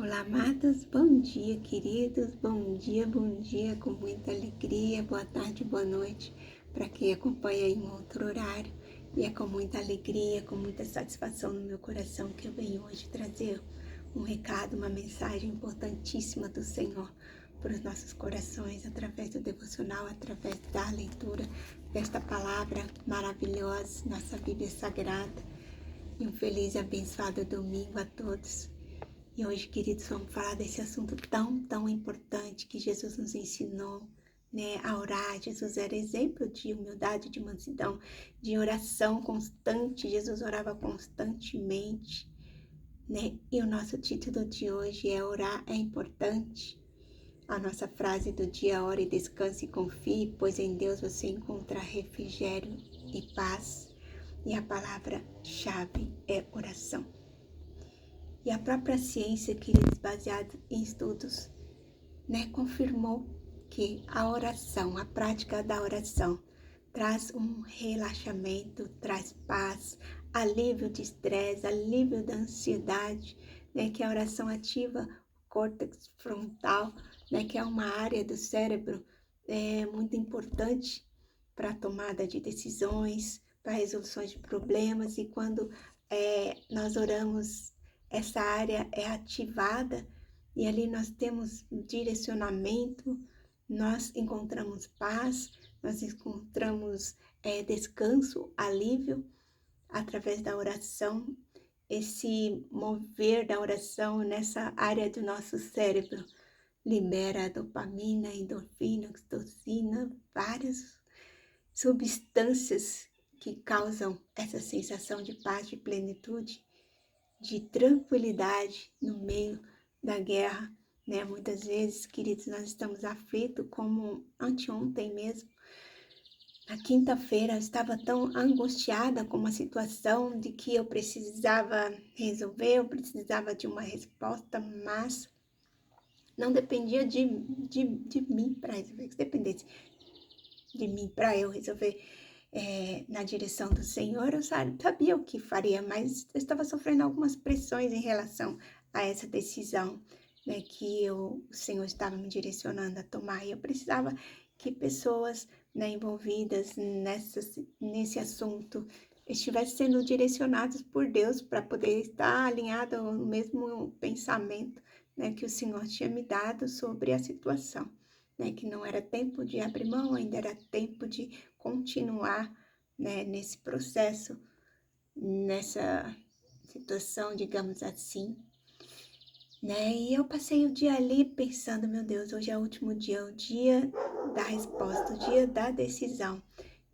Olá, amados, bom dia, queridos, bom dia, com muita alegria, boa tarde, boa noite, para quem acompanha em outro horário, e é com muita alegria, com muita satisfação no meu coração que eu venho hoje trazer um recado, uma mensagem importantíssima do Senhor para os nossos corações, através do devocional, através da leitura desta palavra maravilhosa, nossa Bíblia Sagrada, e um feliz e abençoado domingo a todos. E hoje, queridos, vamos falar desse assunto tão importante que Jesus nos ensinou, né, a orar. Jesus era exemplo de humildade, de mansidão, de oração constante. Jesus orava constantemente, né? E o nosso título de hoje é Orar é Importante. A nossa frase do dia: ore, descanse e confie, pois em Deus você encontra refrigério e paz. E a palavra-chave é oração. E a própria ciência, queridos, baseada em estudos, né, confirmou que a oração, a prática da oração, traz um relaxamento, traz paz, alívio de estresse, alívio da ansiedade, né, que a oração ativa o córtex frontal, né, que é uma área do cérebro muito importante para a tomada de decisões, para a resolução de problemas. E quando nós oramos, essa área é ativada e ali nós temos direcionamento, nós encontramos paz, nós encontramos descanso, alívio através da oração. Esse mover da oração nessa área do nosso cérebro libera dopamina, endorfina, oxitocina, várias substâncias que causam essa sensação de paz, de plenitude, de tranquilidade no meio da guerra, né? Muitas vezes, queridos, nós estamos aflitos, como anteontem mesmo. Na quinta-feira eu estava tão angustiada com uma situação de que eu precisava resolver, eu precisava de uma resposta, mas não dependia de mim para resolver. Se dependesse de mim para eu resolver na direção do Senhor, eu sabia o que faria, mas eu estava sofrendo algumas pressões em relação a essa decisão, né, que o Senhor estava me direcionando a tomar. E eu precisava que pessoas, né, envolvidas nesse assunto estivessem sendo direcionadas por Deus para poder estar alinhado no mesmo pensamento, né, que o Senhor tinha me dado sobre a situação. Né, que não era tempo de abrir mão, ainda era tempo de continuar, né, nesse processo, nessa situação, digamos assim, né? E eu passei o dia ali pensando, meu Deus, hoje é o último dia, o dia da resposta, o dia da decisão.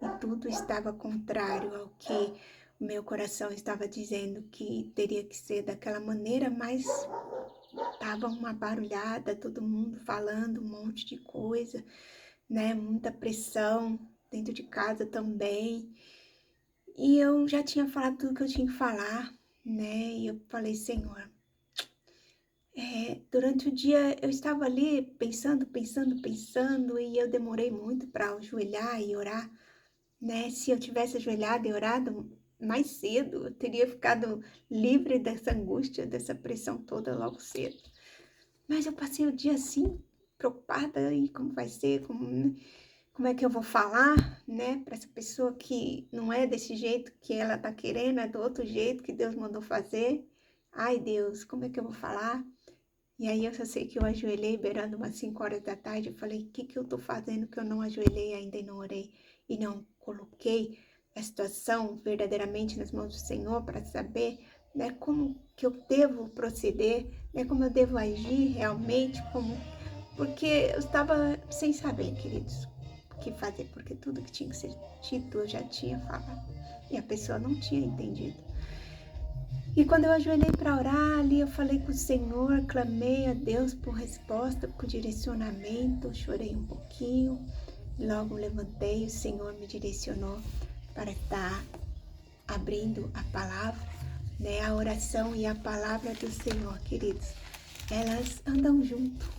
E tudo estava contrário ao que o meu coração estava dizendo que teria que ser daquela maneira, mas tava uma barulhada, todo mundo falando um monte de coisa, né? Muita pressão dentro de casa também. E eu já tinha falado tudo que eu tinha que falar, né? E eu falei, Senhor, durante o dia eu estava ali pensando, e eu demorei muito para ajoelhar e orar, né? Se eu tivesse ajoelhado e orado mais cedo, eu teria ficado livre dessa angústia, dessa pressão toda logo cedo. Mas eu passei o dia assim, preocupada, e como vai ser, como é que eu vou falar, né, para essa pessoa que não é desse jeito que ela tá querendo, é do outro jeito que Deus mandou fazer. Ai, Deus, como é que eu vou falar? E aí eu só sei que eu ajoelhei beirando umas 5 horas da tarde. Eu falei, o que eu tô fazendo que eu não ajoelhei ainda e não orei? E não coloquei a situação verdadeiramente nas mãos do Senhor para saber, né, como que eu devo proceder, né, como eu devo agir realmente, porque eu estava sem saber, queridos, o que fazer, porque tudo que tinha que ser dito eu já tinha falado e a pessoa não tinha entendido. E quando eu ajoelhei para orar ali, eu falei com o Senhor, clamei a Deus por resposta, por direcionamento, chorei um pouquinho, logo levantei, o Senhor me direcionou para estar abrindo a palavra, né? A oração e a palavra do Senhor, queridos, elas andam junto,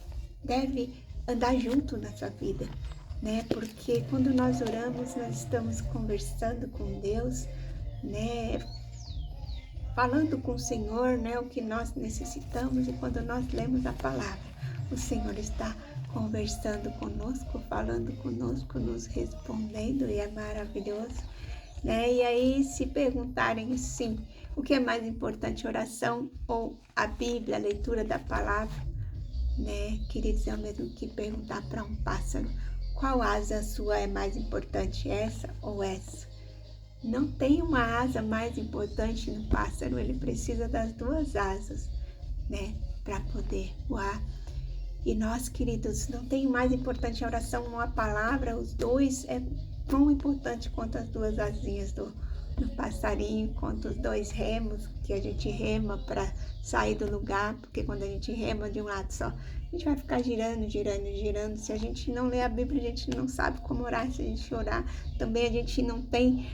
deve andar junto na sua vida, né? Porque quando nós oramos, nós estamos conversando com Deus, né? falando com o Senhor, né, o que nós necessitamos, e quando nós lemos a palavra, o Senhor está conversando conosco, falando conosco, nos respondendo, e é maravilhoso, né? E aí, se perguntarem assim, o que é mais importante, oração ou a Bíblia, a leitura da palavra, né? Queridos, é o mesmo que perguntar para um pássaro, qual asa sua é mais importante, essa ou essa? Não tem uma asa mais importante no pássaro, ele precisa das duas asas, né, para poder voar. E nós, queridos, não tem mais importante a oração ou a palavra, os dois é tão importante quanto as duas asinhas do passarinho, quanto os dois remos que a gente rema para sair do lugar, porque quando a gente rema de um lado só, a gente vai ficar girando, girando, girando. Se a gente não lê a Bíblia, a gente não sabe como orar. Se a gente orar, também a gente não tem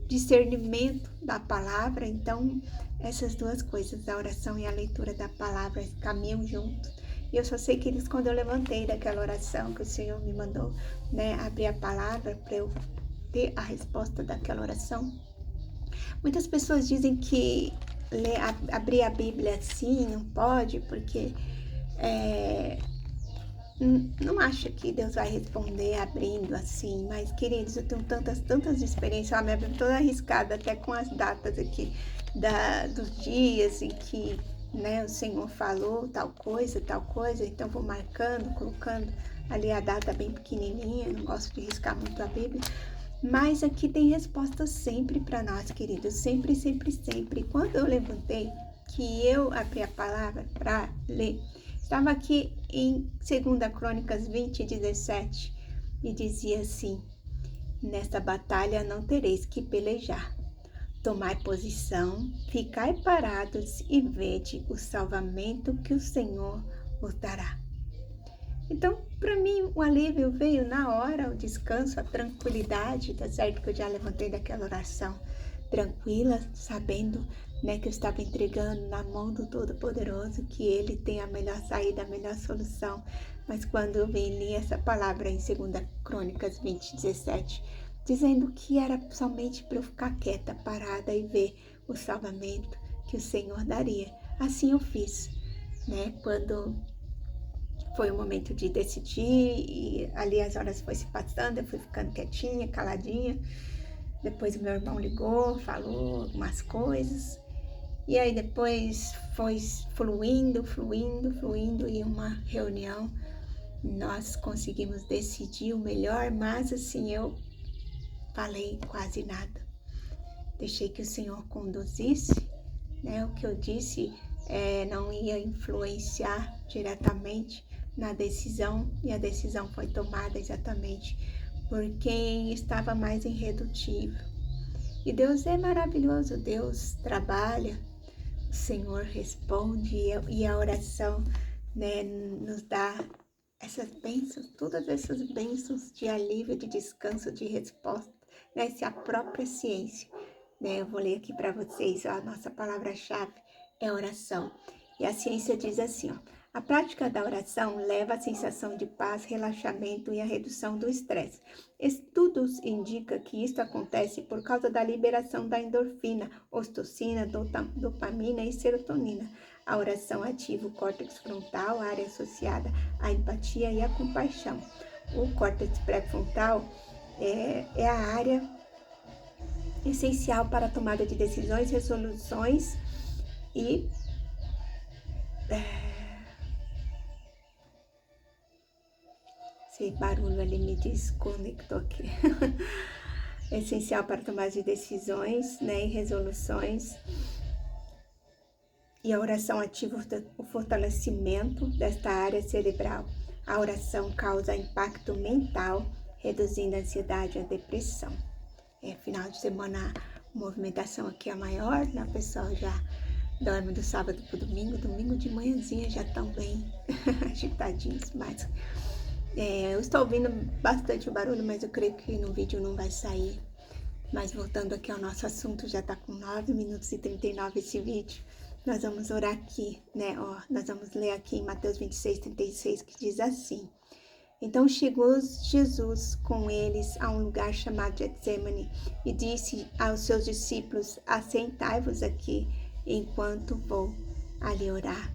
discernimento da palavra. Então, essas duas coisas, a oração e a leitura da palavra, caminham juntos. E eu só sei que quando eu levantei daquela oração que o Senhor me mandou, né, abrir a palavra para eu ter a resposta daquela oração. Muitas pessoas dizem que abrir a Bíblia assim não pode, porque não acha que Deus vai responder abrindo assim. Mas, queridos, eu tenho tantas experiências. A minha Bíblia toda arriscada, até com as datas aqui dos dias em que, né, o Senhor falou tal coisa, então vou marcando, colocando ali a data bem pequenininha, não gosto de riscar muito a Bíblia, mas aqui tem resposta sempre para nós, queridos, sempre, sempre, sempre. Quando eu levantei, que eu abri a palavra para ler, estava aqui em 2 Crônicas 20:17, e dizia assim, nesta batalha não tereis que pelejar. Tomai posição, ficai parados e vede o salvamento que o Senhor vos dará. Então, para mim, o alívio veio na hora, o descanso, a tranquilidade, tá certo que eu já levantei daquela oração tranquila, sabendo, né, que eu estava entregando na mão do Todo-Poderoso, que Ele tem a melhor saída, a melhor solução. Mas quando eu li essa palavra em 2 Crônicas 20:17, dizendo que era somente para eu ficar quieta, parada e ver o salvamento que o Senhor daria. Assim eu fiz, né? Quando foi o momento de decidir, e ali as horas foi se passando, eu fui ficando quietinha, caladinha. Depois o meu irmão ligou, falou algumas coisas. E aí depois foi fluindo, e uma reunião nós conseguimos decidir o melhor, mas assim, eu falei quase nada. Deixei que o Senhor conduzisse, né? O que eu disse não ia influenciar diretamente na decisão, e a decisão foi tomada exatamente por quem estava mais irredutível. E Deus é maravilhoso, Deus trabalha, o Senhor responde, e a oração, né, nos dá essas bênçãos, todas essas bênçãos de alívio, de descanso, de resposta, né? Essa é a própria ciência, né? Eu vou ler aqui para vocês, a nossa palavra-chave é oração. E a ciência diz assim, ó, a prática da oração leva à sensação de paz, relaxamento e à redução do estresse. Estudos indicam que isto acontece por causa da liberação da endorfina, ocitocina, dopamina e serotonina. A oração ativa o córtex frontal, a área associada à empatia e à compaixão. O córtex pré-frontal é a área essencial para a tomada de decisões, resoluções e esse barulho ali me desconectou aqui. É essencial para tomar de decisões, né, e resoluções. E a oração ativa o fortalecimento desta área cerebral. A oração causa impacto mental, reduzindo a ansiedade e a depressão. Final de semana, a movimentação aqui é maior, né? O pessoal já dorme do sábado para o domingo. Domingo de manhãzinha já estão bem agitadinhos, mas eu estou ouvindo bastante o barulho, mas eu creio que no vídeo não vai sair. Mas voltando aqui ao nosso assunto, já está com 9 minutos e 39 esse vídeo. Nós vamos orar aqui, né? Nós vamos ler aqui em Mateus 26:36, que diz assim, Então chegou Jesus com eles a um lugar chamado Getsemane e disse aos seus discípulos: assentai-vos aqui enquanto vou ali orar.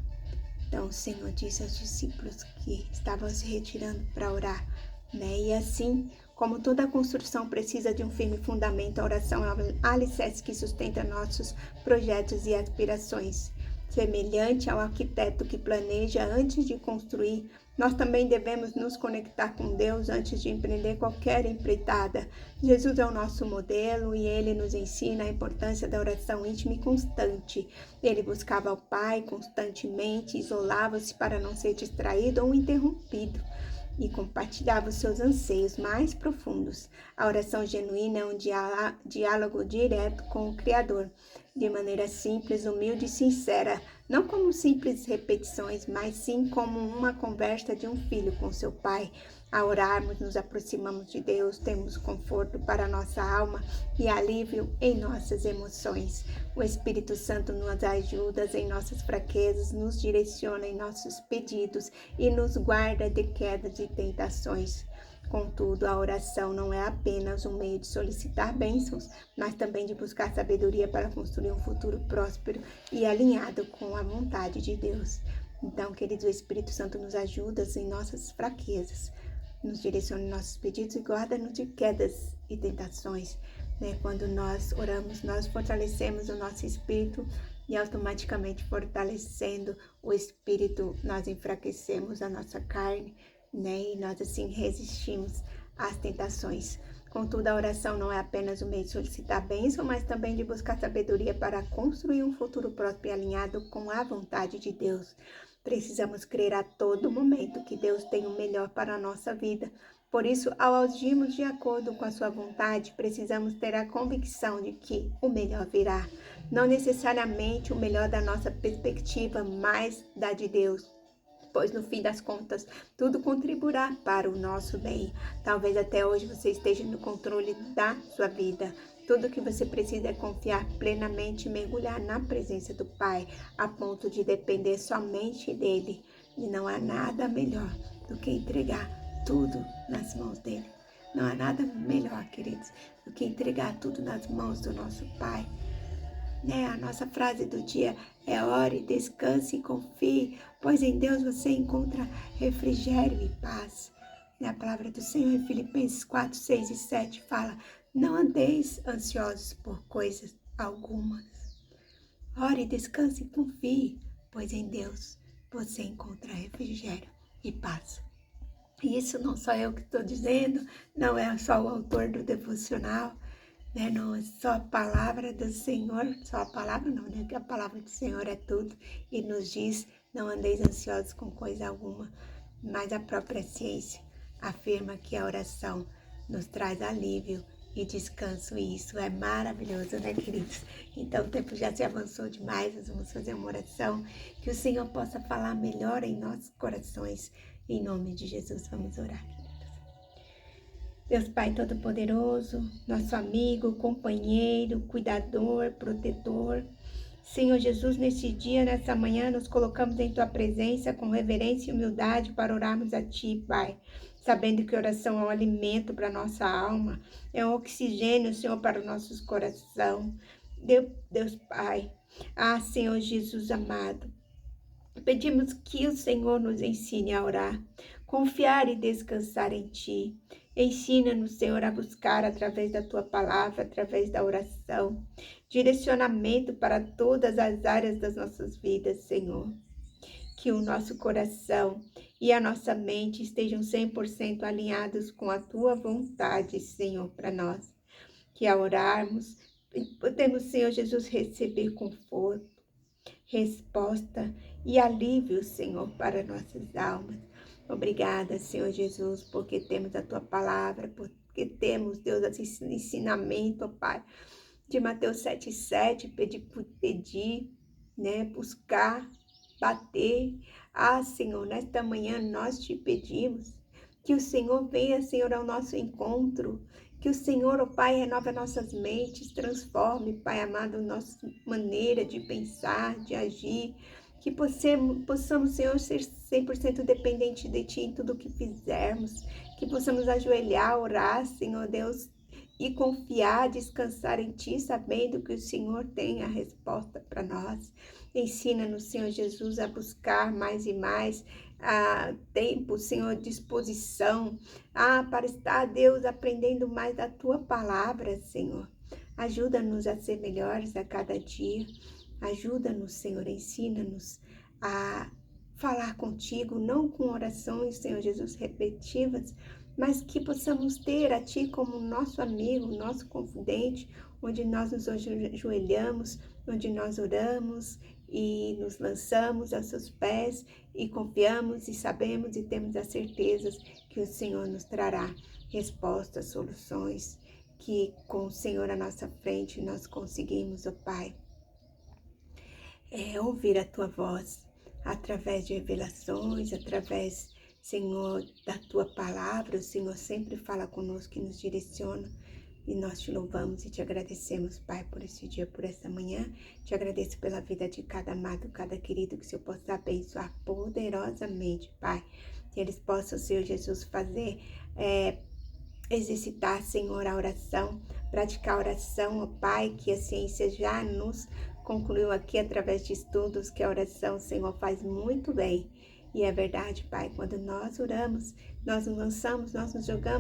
Então o Senhor disse aos discípulos que estavam se retirando para orar, né? E assim, como toda construção precisa de um firme fundamento, a oração é o alicerce que sustenta nossos projetos e aspirações. Semelhante ao arquiteto que planeja antes de construir, nós também devemos nos conectar com Deus antes de empreender qualquer empreitada. Jesus é o nosso modelo e ele nos ensina a importância da oração íntima e constante. Ele buscava o Pai constantemente, isolava-se para não ser distraído ou interrompido e compartilhava os seus anseios mais profundos. A oração genuína é um diálogo direto com o Criador, de maneira simples, humilde e sincera, não como simples repetições, mas sim como uma conversa de um filho com seu pai. Ao orarmos, nos aproximamos de Deus, temos conforto para a nossa alma e alívio em nossas emoções. O Espírito Santo nos ajuda em nossas fraquezas, nos direciona em nossos pedidos e nos guarda de quedas e tentações. Contudo, a oração não é apenas um meio de solicitar bênçãos, mas também de buscar sabedoria para construir um futuro próspero e alinhado com a vontade de Deus. Então, queridos, o Espírito Santo nos ajuda em nossas fraquezas, nos direciona em nossos pedidos e guarda-nos de quedas e tentações. Quando nós oramos, nós fortalecemos o nosso espírito e automaticamente fortalecendo o espírito, nós enfraquecemos a nossa carne, e nós assim resistimos às tentações. Contudo, a oração não é apenas um meio de solicitar bênção, mas também de buscar sabedoria para construir um futuro próspero e alinhado com a vontade de Deus. Precisamos crer a todo momento que Deus tem o melhor para a nossa vida. Por isso, ao agirmos de acordo com a sua vontade, precisamos ter a convicção de que o melhor virá. Não necessariamente o melhor da nossa perspectiva, mas da de Deus. Pois no fim das contas, tudo contribuirá para o nosso bem. Talvez até hoje você esteja no controle da sua vida. Tudo que você precisa é confiar plenamente e mergulhar na presença do Pai, a ponto de depender somente dele. E não há nada melhor do que entregar tudo nas mãos dele. Não há nada melhor, queridos, do que entregar tudo nas mãos do nosso Pai. A nossa frase do dia é: ore, descanse e confie, pois em Deus você encontra refrigério e paz. A palavra do Senhor em Filipenses 4, 6 e 7 fala: não andeis ansiosos por coisas algumas. Ore, descanse e confie, pois em Deus você encontra refrigério e paz. E isso não sou eu que estou dizendo, não é só o autor do devocional, não é só a palavra do Senhor, só a palavra não, que a palavra do Senhor é tudo e nos diz: não andeis ansiosos com coisa alguma, mas a própria ciência afirma que a oração nos traz alívio e descanso, e isso é maravilhoso, queridos? Então o tempo já se avançou demais, nós vamos fazer uma oração, que o Senhor possa falar melhor em nossos corações, em nome de Jesus, vamos orar, queridos. Deus Pai Todo-Poderoso, nosso amigo, companheiro, cuidador, protetor, Senhor Jesus, neste dia, nessa manhã, nos colocamos em Tua presença com reverência e humildade para orarmos a Ti, Pai, sabendo que oração é um alimento para a nossa alma, é um oxigênio, Senhor, para os nossos corações. Deus Pai, Senhor Jesus amado, pedimos que o Senhor nos ensine a orar, confiar e descansar em Ti. Ensina-nos, Senhor, a buscar através da Tua palavra, através da oração, direcionamento para todas as áreas das nossas vidas, Senhor. Que o nosso coração e a nossa mente estejam 100% alinhados com a Tua vontade, Senhor, para nós. Que ao orarmos, podemos, Senhor Jesus, receber conforto, resposta e alívio, Senhor, para nossas almas. Obrigada, Senhor Jesus, porque temos a Tua palavra, porque temos, Deus, esse ensinamento, Pai, de Mateus 7,7, pedir, buscar, bater. Senhor, nesta manhã nós te pedimos que o Senhor venha, Senhor, ao nosso encontro, que o Senhor, ó Pai, renove nossas mentes, transforme, Pai amado, nossa maneira de pensar, de agir, que possamos, Senhor, ser 100% dependente de Ti em tudo que fizermos, que possamos ajoelhar, orar, Senhor Deus, e confiar, descansar em Ti, sabendo que o Senhor tem a resposta para nós. Ensina-nos, Senhor Jesus, a buscar mais e mais tempo, Senhor, disposição, para estar, Deus, aprendendo mais da Tua palavra, Senhor. Ajuda-nos a ser melhores a cada dia. Ajuda-nos, Senhor, ensina-nos a falar contigo, não com orações, Senhor Jesus, repetitivas, mas que possamos ter a Ti como nosso amigo, nosso confidente, onde nós nos ajoelhamos, onde nós oramos e nos lançamos aos Seus pés e confiamos e sabemos e temos a certeza que o Senhor nos trará respostas, soluções, que com o Senhor à nossa frente nós conseguimos, ó Pai, ouvir a Tua voz através de revelações, através, Senhor, da Tua palavra. O Senhor sempre fala conosco e nos direciona. E nós Te louvamos e Te agradecemos, Pai, por esse dia, por essa manhã. Te agradeço pela vida de cada amado, cada querido, que o Senhor possa abençoar poderosamente, Pai. Que eles possam, Senhor Jesus, fazer, exercitar, Senhor, a oração, praticar a oração, ó Pai, que a ciência já nos concluiu aqui através de estudos que a oração, Senhor, faz muito bem. E é verdade, Pai, quando nós oramos, nós nos lançamos, nós nos jogamos